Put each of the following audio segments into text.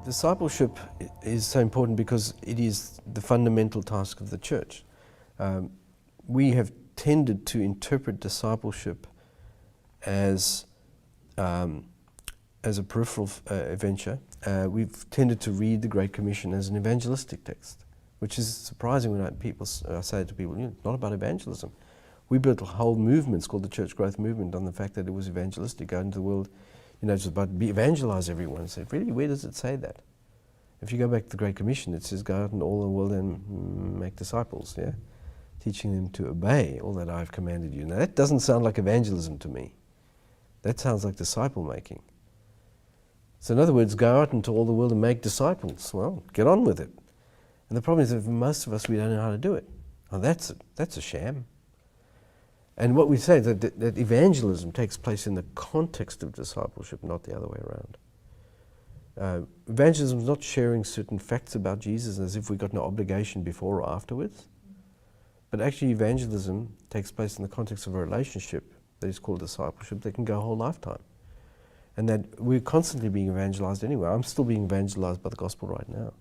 Discipleship is so important because it is the fundamental task of the church. We have tended to interpret discipleship as a peripheral venture. We've tended to read the Great Commission as an evangelistic text, which is surprising when people say to people, it's not about evangelism. We built whole movements called the Church Growth Movement on the fact that it was evangelistic, go into the world, it's about evangelize everyone. And say, really, where does it say that? If you go back to the Great Commission, it says, go out in all the world and make disciples, teaching them to obey all that I've commanded you. Now that doesn't sound like evangelism to me. That sounds like disciple making. So in other words, go out into all the world and make disciples. Well, get on with it. And the problem is that for most of us, we don't know how to do it. Oh, that's a sham. And what we say is that evangelism takes place in the context of discipleship, not the other way around. Evangelism is not sharing certain facts about Jesus as if we've got no obligation before or afterwards. But actually evangelism takes place in the context of a relationship that is called discipleship that can go a whole lifetime. And that we're constantly being evangelized anyway. I'm still being evangelized by the gospel right now.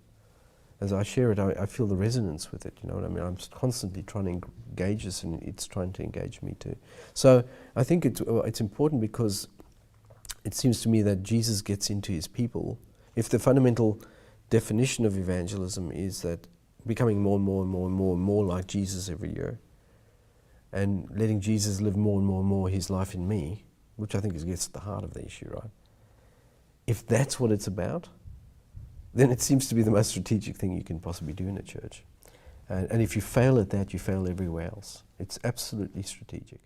As I share it, I feel the resonance with it, you know what I mean? I'm constantly trying to engage this and it's trying to engage me too. So I think it's important because it seems to me that Jesus gets into his people. If the fundamental definition of evangelism is that becoming more and more and more and more and more like Jesus every year and letting Jesus live more and more and more his life in me, which I think gets at the heart of the issue, right? If that's what it's about, then it seems to be the most strategic thing you can possibly do in a church. And if you fail at that, you fail everywhere else. It's absolutely strategic.